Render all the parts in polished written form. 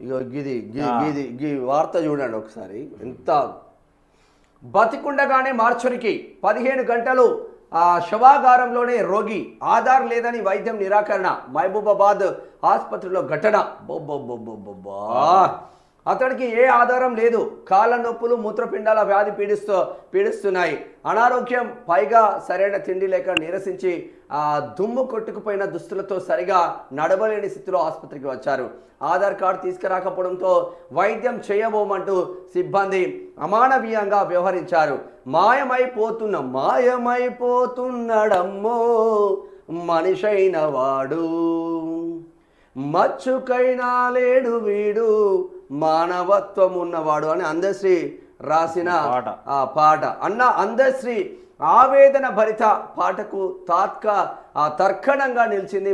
ఇగో గీ వార్త చూడండి ఒకసారి. ఎంత బతికుండగానే మార్చురికి 15 గంటలు శవాగారంలోనే రోగి, ఆధార్ లేదని వైద్యం నిరాకరణ. మహబూబాబాద్ ఆసుపత్రిలో ఘటన. బొబ్బొబ్బొబ్బొబ్బా, అతడికి ఏ ఆధారం లేదు. కాళ్ళ నొప్పులు, మూత్రపిండాల వ్యాధి పీడిస్తున్నాయి. అనారోగ్యం, పైగా సరైన తిండి లేక నీరసించి దుమ్ము కొట్టుకుపోయిన దుస్తులతో సరిగా నడవలేని స్థితిలో ఆసుపత్రికి వచ్చారు. ఆధార్ కార్డు తీసుకురాకపోవడంతో వైద్యం చేయబోమంటూ సిబ్బంది అమానవీయంగా వ్యవహరించారు. మాయమైపోతున్నాడమ్మో మనిషైన వాడు, మచ్చుకైనా లేడు వీడు, మానవత్వం ఉన్నవాడు అని అందశ్రీ రాసిన పాట. అందశ్రీ ఆవేదన భరిత పాటకు తర్కణంగా నిలిచింది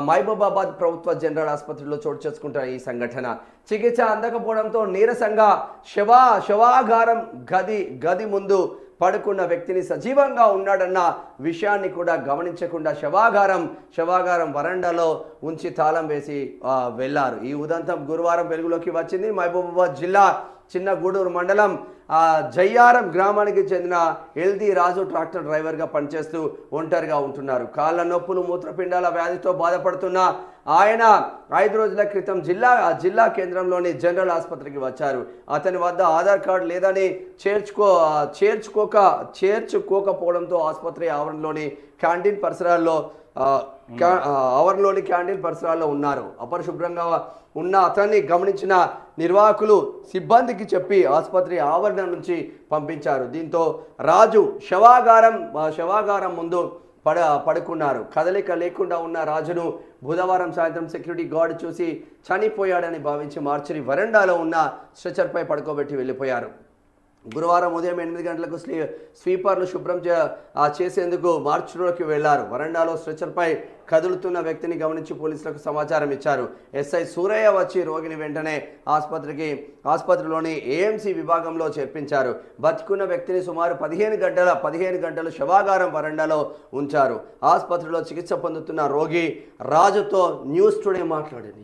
మహబూబాబాద్ ప్రభుత్వ జనరల్ ఆసుపత్రిలో చోటు చేసుకుంటున్న ఈ సంఘటన. చికిత్స అందకపోవడంతో నీరసంగా శవాగారం గది ముందు పడుకున్న వ్యక్తిని సజీవంగా ఉన్నాడన్న విషయాన్ని కూడా గమనించకుండా శవాగారం వరండాలో ఉంచి తాళం వేసి వెళ్లారు. ఈ ఉదంతం గురువారం వెలుగులోకి వచ్చింది. మహబూబాబాద్ జిల్లా చిన్న గూడూరు మండలం జయ్యారం గ్రామానికి చెందిన ఎల్ది రాజు ట్రాక్టర్ డ్రైవర్గా పనిచేస్తూ ఒంటరిగా ఉంటున్నారు. కాళ్ళ నొప్పులు, మూత్రపిండాల వ్యాధితో బాధపడుతున్న ఆయన 5 రోజుల క్రితం జిల్లా కేంద్రంలోని జనరల్ ఆసుపత్రికి వచ్చారు. అతని వద్ద ఆధార్ కార్డు లేదని చేర్చుకోకపోవడంతో ఆసుపత్రి ఆవరణలోని క్యాంటీన్ పరిసరాల్లో ఉన్నారు. అపరిశుభ్రంగా ఉన్న అతన్ని గమనించిన నిర్వాహకులు సిబ్బందికి చెప్పి ఆసుపత్రి ఆవరణ నుంచి పంపించారు. దీంతో రాజు శవాగారం ముందు పడుకున్నారు. కదలిక లేకుండా ఉన్న రాజును బుధవారం సాయంత్రం సెక్యూరిటీ గార్డ్ చూసి చనిపోయాడని భావించి మార్చిరి వరండాలో ఉన్న స్ట్రెచర్పై పడుకోబెట్టి వెళ్ళిపోయారు. గురువారం ఉదయం 8 గంటలకు స్వీపర్లు శుభ్రం చేసేందుకు మార్చులోకి వెళ్లారు. వరండాలో స్ట్రెచర్పై కదులుతున్న వ్యక్తిని గమనించి పోలీసులకు సమాచారం ఇచ్చారు. ఎస్ఐ సూరయ్య వచ్చి రోగిని వెంటనే ఆసుపత్రిలోని ఏఎంసీ విభాగంలో చేర్పించారు. బతికున్న వ్యక్తిని సుమారు 15 గంటలు శవాగారం వరండాలో ఉంచారు. ఆసుపత్రిలో చికిత్స పొందుతున్న రోగి రాజుతో న్యూస్ టుడే మాట్లాడింది.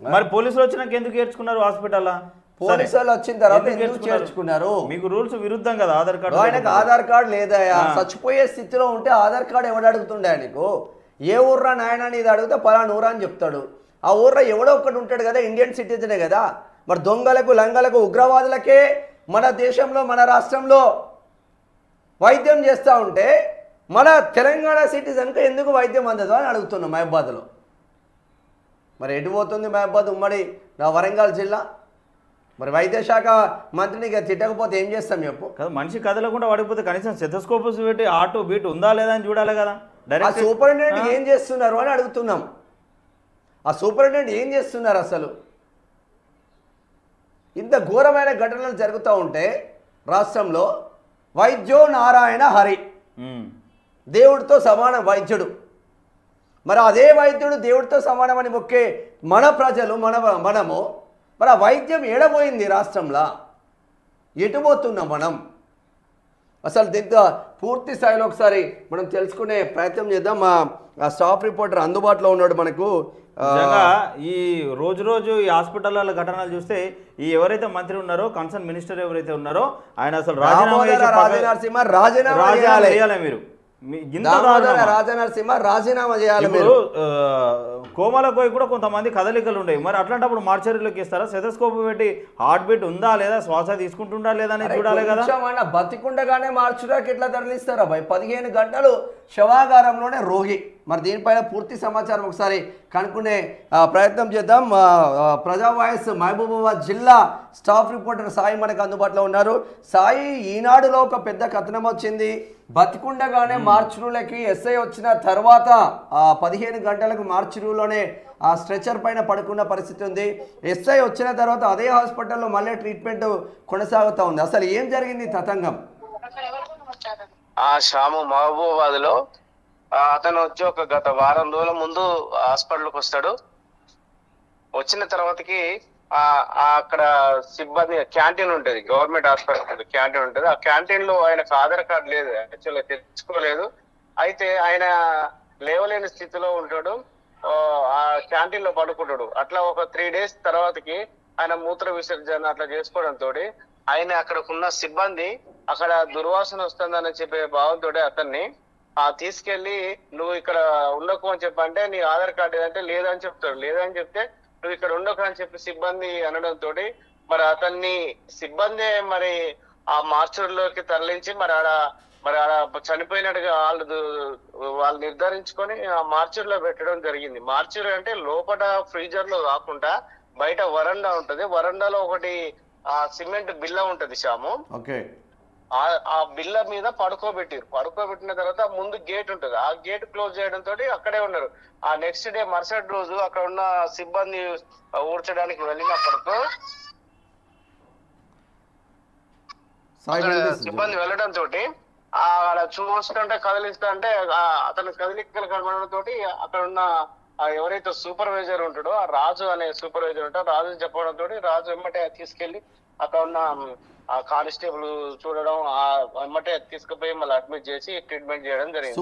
మరి పోలీసులు వచ్చినాక ఎందుకు చేర్చుకున్నారు హాస్పిటల్? పోలీసులు వచ్చిన తర్వాత ఎందుకు చేర్చుకున్నారు? మీకు రూల్స్ విరుద్ధం కదా. ఆధార్ కార్డు ఆయనకు ఆధార్ కార్డు లేదా? చచ్చిపోయే స్థితిలో ఉంటే ఆధార్ కార్డు ఎవడు అడుగుతుండే? నీకు ఏ ఊర్రా నాయన ఇది అడిగితే పలానా ఊరా అని చెప్తాడు. ఆ ఊర్లో ఎవడో ఒక్కడు ఉంటాడు కదా, ఇండియన్ సిటిజనే కదా. మరి దొంగలకు, లంగలకు, ఉగ్రవాదులకే మన దేశంలో, మన రాష్ట్రంలో వైద్యం చేస్తూ ఉంటే మన తెలంగాణ సిటిజన్కు ఎందుకు వైద్యం అందదు అని అడుగుతున్నాం మహబూబాద్లో. మరి ఎటు పోతుంది మహబూబాద్ ఉమ్మడి వరంగల్ జిల్లా? మరి వైద్య శాఖ మంత్రిని తిట్టకపోతే ఏం చేస్తాం చెప్పు? కదా, మనిషి కదలకుండా పడిపోతే కనీసం స్టెథోస్కోప్స్ పెట్టి ఆటో బీటు ఉందా లేదా అని చూడాలి కదా. డైరెక్ట్ సూపరింటెండెంట్ ఏం చేస్తున్నారు అని అడుగుతున్నాం. ఆ సూపరింటెండెంట్ ఏం చేస్తున్నారు అసలు? ఇంత ఘోరమైన ఘటనలు జరుగుతూ ఉంటే రాష్ట్రంలో వైద్యో నారాయణ హరి, దేవుడితో సమానం వైద్యుడు. మరి అదే వైద్యుడు దేవుడితో సమానమని మొక్కే మన ప్రజలు, మనము మరి ఆ వైద్యం ఏడబోయింది రాష్ట్రంలో? ఎటుపోతున్నాం మనం? అసలు దీంతో పూర్తి స్థాయిలో ఒకసారి మనం తెలుసుకునే ప్రయత్నం చేద్దాం. మా స్టాఫ్ రిపోర్టర్ అందుబాటులో ఉన్నాడు మనకు. ఈ రోజు ఈ హాస్పిటల్ ఘటనలు చూస్తే ఈ ఎవరైతే మంత్రి ఉన్నారో, కన్సర్న్ మినిస్టర్ ఎవరైతే ఉన్నారో ఆయన అసలు రాజీనామా చేయాలి. మీరు రాజీనామా చేయాలి. కోమలకు పోయి కూడా కొంతమంది కదలికలు ఉండేవి. మరి అట్లాంటప్పుడు మార్చరీలోకి ఇస్తారా? స్టెథోస్కోప్ పెట్టి హార్ట్ బీట్ ఉందా లేదా, శ్వాస తీసుకుంటుందా లేదా అని చూడాలి కదా. బతికుండగానే మార్చురాకి ఎట్లా తరలిస్తారా భయ్? 15 గంటలు శవాగారంలోనే రోగి. మరి దీనిపైన పూర్తి సమాచారం ఒకసారి కనుక్కునే ప్రయత్నం చేద్దాం. ప్రజా వాయిస్ మహబూబాబాద్ జిల్లా స్టాఫ్ రిపోర్టర్ సాయి మనకు అందుబాటులో ఉన్నారు. సాయి, ఈనాడులో ఒక పెద్ద కథనం వచ్చింది. బతికుండగానే మార్చురులకి ఎస్ఐ వచ్చిన తర్వాత 15 గంటలకు మార్చురులోనే ఆ స్ట్రెచర్ పైన పడుకున్న పరిస్థితి ఉంది. ఎస్ఐ వచ్చిన తర్వాత అదే హాస్పిటల్లో మళ్ళీ ట్రీట్మెంట్ కొనసాగుతూ ఉంది. అసలు ఏం జరిగింది తతంగం? శ్యాము మహబూబాబాద్ లో అతను వచ్చి ఒక గత వారం రోజుల ముందు హాస్పిటల్కి వస్తాడు. వచ్చిన తర్వాతకి అక్కడ సిబ్బంది క్యాంటీన్ ఉంటుంది, గవర్నమెంట్ హాస్పిటల్ క్యాంటీన్ ఉంటుంది. ఆ క్యాంటీన్ లో ఆయనకు ఆధార్ కార్డు లేదు, యాక్చువల్గా తెచ్చుకోలేదు. అయితే ఆయన లేవలేని స్థితిలో ఉంటాడు. ఆ క్యాంటీన్ లో పడుకుంటాడు. అట్లా ఒక 3 days తర్వాతకి ఆయన మూత్ర విసర్జన అట్లా చేసుకోవడంతో ఆయన అక్కడకున్న సిబ్బంది అక్కడ దుర్వాసన వస్తుందని చెప్పే భావంతో అతన్ని తీసుకెళ్లి నువ్వు ఇక్కడ ఉండకు అని చెప్పంటే నీ ఆధార్ కార్డు ఏదంటే లేదని చెప్తాడు. లేదని చెప్తే నువ్వు ఇక్కడ ఉండకు అని చెప్పి సిబ్బంది అనడంతో మరి అతన్ని సిబ్బంది మరి ఆ మార్చురీలోకి తరలించి మరి ఆడ చనిపోయినట్టుగా వాళ్ళు నిర్ధారించుకొని ఆ మార్చురీలో పెట్టడం జరిగింది. మార్చురీ అంటే లోపల ఫ్రీజర్ లో కాకుండా బయట వరండా ఉంటది. వరండాలో ఒకటి ఆ సిమెంట్ బిల్ల ఉంటది శ్యాము. ఆ బిల్ల మీద పడుకోబెట్టిన తర్వాత ముందు గేట్ ఉంటది. ఆ గేట్ క్లోజ్ చేయడం తోటి అక్కడే ఉన్నారు. ఆ నెక్స్ట్ డే మరుసటి రోజు అక్కడ ఉన్న సిబ్బంది ఊడ్చడానికి వెళ్ళినప్పటికీ సిబ్బంది వెళ్ళడం తోటి అక్కడ చూస్తుంటే కదిలిస్తుంటే అతను కదిలికలు కనబడడం తోటి అక్కడ ఉన్న ఎవరైతే సూపర్వైజర్ ఉంటాడో ఆ రాజు అనే సూపర్వైజర్ ఉంటాడో రాజు చెప్పడం తోటి రాజు వెంబటే తీసుకెళ్లి అక్కడ ఉన్న ఆ కానిస్టేబుల్ చూడడం వెంబటే తీసుకుపోయి మళ్ళీ అడ్మిట్ చేసి ట్రీట్మెంట్ చేయడం జరిగింది.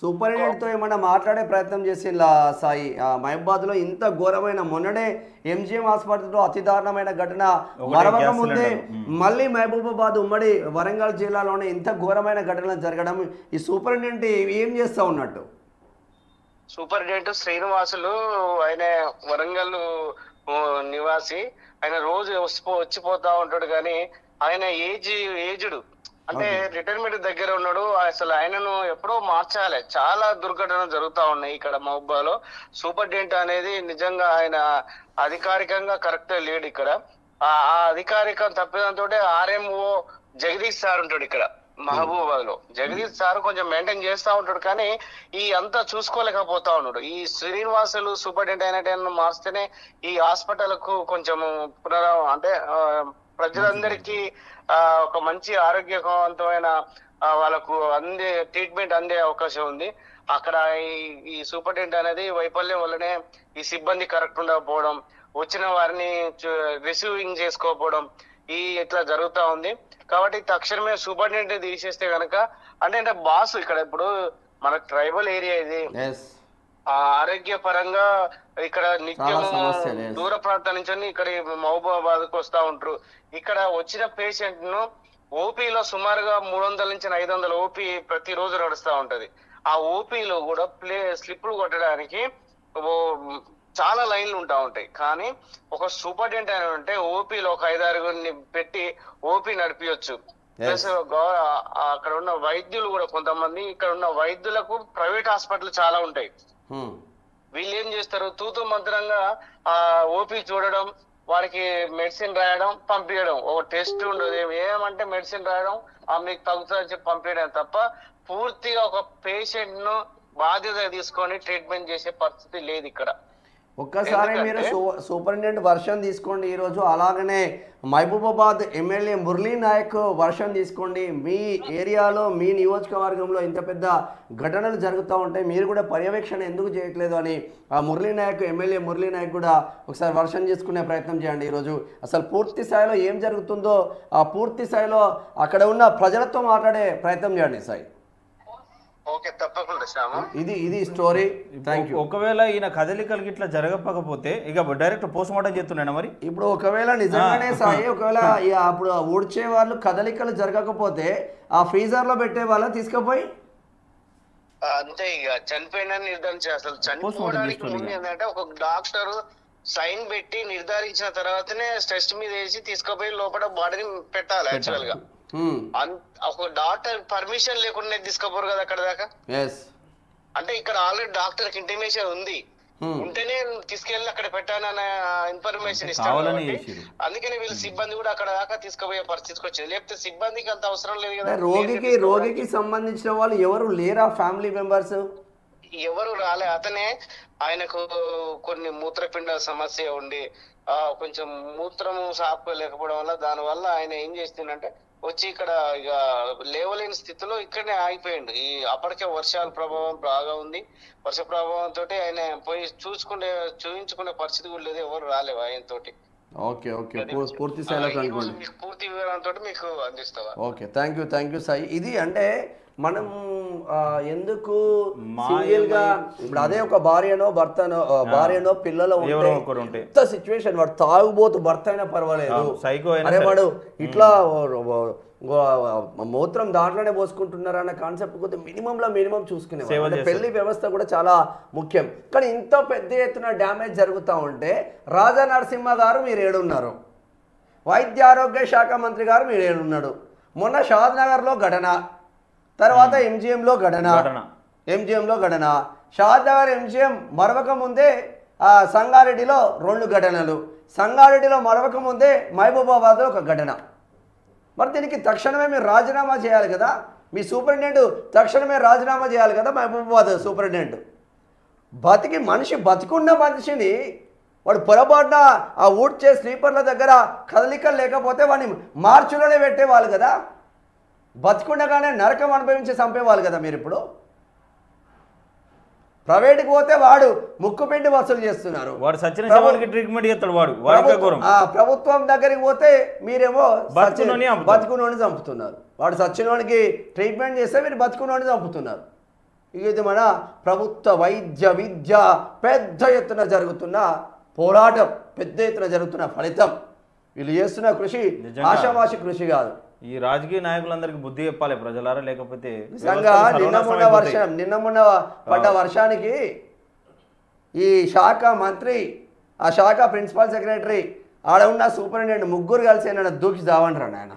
సూపరింటెండెంట్ తో ఏమన్నా మాట్లాడే ప్రయత్నం చేసిందా సాయి? మహబూబాద్ లో ఇంత ఘోరమైన మొన్ననే ఎంజిఎం హాస్పిటల్లో అతి దారుణమైన ఘటన మరవక ముందే మళ్ళీ మహబూబాబాద్ ఉమ్మడి వరంగల్ జిల్లాలోనే ఇంత ఘోరమైన ఘటనలు జరగడం ఈ సూపరింటెండెంట్ ఏం చేస్తా ఉన్నట్టు? సూపరింటెండెంట్ శ్రీనివాసులు ఆయన వరంగల్ నివాసి. ఆయన రోజు వచ్చిపోతా ఉంటాడు కానీ ఆయన ఏజ్డ్ అంటే రిటైర్మెంట్ దగ్గర ఉన్నాడు. అసలు ఆయనను ఎప్పుడో మార్చాలి. చాలా దుర్ఘటనలు జరుగుతా ఉన్నాయి ఇక్కడ మహబూబాలో. సూపరింటెండెంట్ అనేది నిజంగా ఆయన అధికారికంగా కరెక్ట్ లేడు ఇక్కడ. ఆ అధికారికం తప్పిదంతో ఆర్ఎంఓ జగదీష్ సార్ ఉంటాడు ఇక్కడ మహబూబాబాద్ లో. జగదీష్ సార్ కొంచెం మెయింటైన్ చేస్తా ఉంటాడు కానీ ఈ అంతా చూసుకోలేకపోతా ఉన్నాడు. ఈ శ్రీనివాసులు సూపరింటెండెంట్ అయిన మార్స్తేనే ఈ హాస్పిటల్ కు కొంచెం అంటే ప్రజలందరికీ ఒక మంచి ఆరోగ్యవంతమైన వాళ్ళకు ట్రీట్మెంట్ అందే అవకాశం ఉంది. అక్కడ ఈ సూపరింటెండెంట్ అనేది వైఫల్యం వల్లనే ఈ సిబ్బంది కరెక్ట్ ఉండకపోవడం, వచ్చిన వారిని రిసీవింగ్ చేసుకోకపోవడం ఇట్లా జరుగుతా ఉంది. కాబట్టి తక్షణమే సూపరింటెండెంట్ తీసేస్తే కనుక అంటే బాస్ ఇక్కడ ఇప్పుడు మన ట్రైబల్ ఏరియా ఇది ఆరోగ్య పరంగా ఇక్కడ నిత్యం దూర ప్రాంతాల నుంచి ఇక్కడ మహబూబాబాద్ కు వస్తా ఉంటారు. ఇక్కడ వచ్చిన పేషెంట్ ను ఓపీలో సుమారుగా 300 నుంచి 500 ఓపీ ప్రతిరోజు నడుస్తా ఉంటది. ఆ ఓపీలో కూడా స్లిప్లు కొట్టడానికి చాలా లైన్లు ఉంటా ఉంటాయి. కానీ ఒక సూపరింటెండెంట్ అని ఉంటే ఓపీలో ఒక 5-6 పెట్టి ఓపీ నడిపించచ్చు. ప్లస్ అక్కడ ఉన్న వైద్యులు కూడా కొంతమంది ఇక్కడ ఉన్న వైద్యులకు ప్రైవేట్ హాస్పిటల్ చాలా ఉంటాయి. వీళ్ళు ఏం చేస్తారు తూతు మంత్రంగా ఓపీ చూడడం, వారికి మెడిసిన్ రాయడం, పంపించడం. ఒక టెస్ట్ ఉండదు ఏమంటే మెడిసిన్ రాయడం మీకు తగ్గుతుందని చెప్పి పంపించడం తప్ప పూర్తిగా ఒక పేషెంట్ ను బాధ్యత తీసుకొని ట్రీట్మెంట్ చేసే పరిస్థితి లేదు ఇక్కడ. ఒక్కసారి మీరు సూపరింటెండెంట్ వర్షన్ తీసుకోండి ఈరోజు. అలాగనే మహబూబాబాద్ ఎమ్మెల్యే మురళీ నాయక్ వర్షన్ తీసుకోండి. మీ ఏరియాలో మీ నియోజకవర్గంలో ఇంత పెద్ద ఘటనలు జరుగుతూ ఉంటాయి, మీరు కూడా పర్యవేక్షణ ఎందుకు చేయట్లేదు అని ఆ ఎమ్మెల్యే మురళీ నాయక్ కూడా ఒకసారి వర్షన్ చేసుకునే ప్రయత్నం చేయండి. ఈరోజు అసలు పూర్తి స్థాయిలో ఏం జరుగుతుందో ఆ పూర్తి స్థాయిలో అక్కడ ఉన్న ప్రజలతో మాట్లాడే ప్రయత్నం చేయండి సాయి. ఇది స్టోరీ. ఒకవేళ ఈయన కదలికలకి ఇట్లా జరగకపోతే ఇక డైరెక్ట్ పోస్ట్ మార్టం చేస్తున్నాడు మరి. ఇప్పుడు ఒకవేళ నిజంగానే సాయి ఒకవేళ అప్పుడు ఊడ్చే వాళ్ళు కదలికలు జరగకపోతే ఆ ఫ్రీజర్ లో పెట్టే వాళ్ళని తీసుకుపోయి అంతే ఇక చనిపోయిన నిర్ధారించారు. అసలు చనిపోవడానికి ముందు ఏంటంటే ఒక డాక్టర్ సైన్ పెట్టి నిర్ధారించిన తర్వాతనే టెస్ట్ మీద వేసి తీసుకుపోయి లోపల బాడీని పెట్టాలి. యాక్చువల్ గా ఒక డాక్టర్ పర్మిషన్ లేకుండా తీసుకుపోరు కదా అక్కడ దాకా. అంటే ఇక్కడ ఆల్రెడీ డాక్టర్ కి ఇంటిమేషన్ ఉంది, ఉంటేనే తీసుకెళ్లి అక్కడ పెట్టానన్న ఇన్ఫర్మేషన్ ఇస్తాను. అందుకని వీళ్ళు సిబ్బంది కూడా అక్కడ దాకా తీసుకుపోయే పరిస్థితికి వచ్చింది. లేకపోతే సిబ్బందికి అంత అవసరం లేదు కదా. రోగికి సంబంధించిన వాళ్ళు ఎవరు లేరా? ఫ్యామిలీ మెంబర్స్ ఎవరు రాలే. అతనే ఆయనకు కొన్ని మూత్రపిండ సమస్య ఉండి కొంచెం మూత్రము సాపుకోలేకపోవడం వల్ల దాని వల్ల ఆయన ఏం చేస్తుందంటే వచ్చి ఇక్కడ ఇక లేవలేని స్థితిలో ఇక్కడనే ఆగిపోయిండు. అప్పటికే వర్షాల ప్రభావం బాగా ఉంది. వర్ష ప్రభావంతో ఆయన పోయి చూయించుకునే పరిస్థితి కూడా లేదు, ఎవరు రాలేవు ఆయన తోటి. పూర్తి వివరంతో మీకు అందిస్తావా? Okay, thank you Sai. ఇది అంటే మనం ఎందుకు సింగిల్ గా ఇప్పుడు అదే ఒక భార్యనో భర్తనో భార్యనో పిల్లలో ఉంటే సిచ్యువేషన్ వాడు తాగుబోతు భర్త అయినా పర్వాలేదు, అరే వాడు ఇట్లా మూత్రం దాంట్లోనే పోసుకుంటున్నారు అన్న కాన్సెప్ట్ కొద్దిగా మినిమం చూసుకునే పెళ్లి వ్యవస్థ కూడా చాలా ముఖ్యం. కానీ ఇంత పెద్ద ఎత్తున డ్యామేజ్ జరుగుతూ ఉంటే రాజా నరసింహ గారు మీరు ఏడున్నారు, వైద్య ఆరోగ్య శాఖ మంత్రి గారు మీరు ఏడున్నాడు, మొన్న షాద్ నగర్లో ఘటన, తర్వాత ఎంజిఎంలో ఘటన, షాద్ నగర్ ఎంజిఎం మరవక ముందే సంగారెడ్డిలో 2 ఘటనలు, సంగారెడ్డిలో మరవక ముందే మహబూబాబాద్లో ఒక ఘటన. మరి దీనికి తక్షణమే మీరు రాజీనామా చేయాలి కదా, మీ సూపరింటెండెంట్ తక్షణమే రాజీనామా చేయాలి కదా. మహబూబాబాద్ సూపరింటెండెంట్ బతికున్న మనిషిని వాడు పొరపాటున ఆ ఊడ్చే స్లీపర్ల దగ్గర కదలికలు లేకపోతే వాడిని మార్చిలోనే పెట్టేవాళ్ళు కదా, బతికుండగానే నరకం అనుభవించి చంపేవాళ్ళు కదా. మీరు ఇప్పుడు ప్రైవేట్కి పోతే వాడు ముక్కుపిండి వసూలు చేస్తున్నారు, ట్రీట్మెంట్ చేస్తాడు వాడు. ప్రభుత్వం దగ్గరికి పోతే మీరేమో బతుకునోని చంపుతున్నారు, వాడు సచ్చినోనికి ట్రీట్మెంట్ చేస్తే మీరు బతుకునోని చంపుతున్నారు. ఇది మన ప్రభుత్వ వైద్య విద్య పెద్ద ఎత్తున జరుగుతున్న పోరాటం, పెద్ద ఎత్తున జరుగుతున్న ఫలితం. వీళ్ళు చేస్తున్న కృషి ఆషామాషి కృషి కాదు. ఈ రాజకీయ నాయకులందరికీ బుద్ధి చెప్పాలి ప్రజలారా, లేకపోతే నిజంగా నిన్న మొన్న పడ్డ వర్షానికి ఈ శాఖ మంత్రి, ఆ శాఖ ప్రిన్సిపల్ సెక్రటరీ, ఆడ ఉన్న సూపరింటెండెంట్ ముగ్గురు కలిసి నన్ను దూకి చావంటారు ఆయన.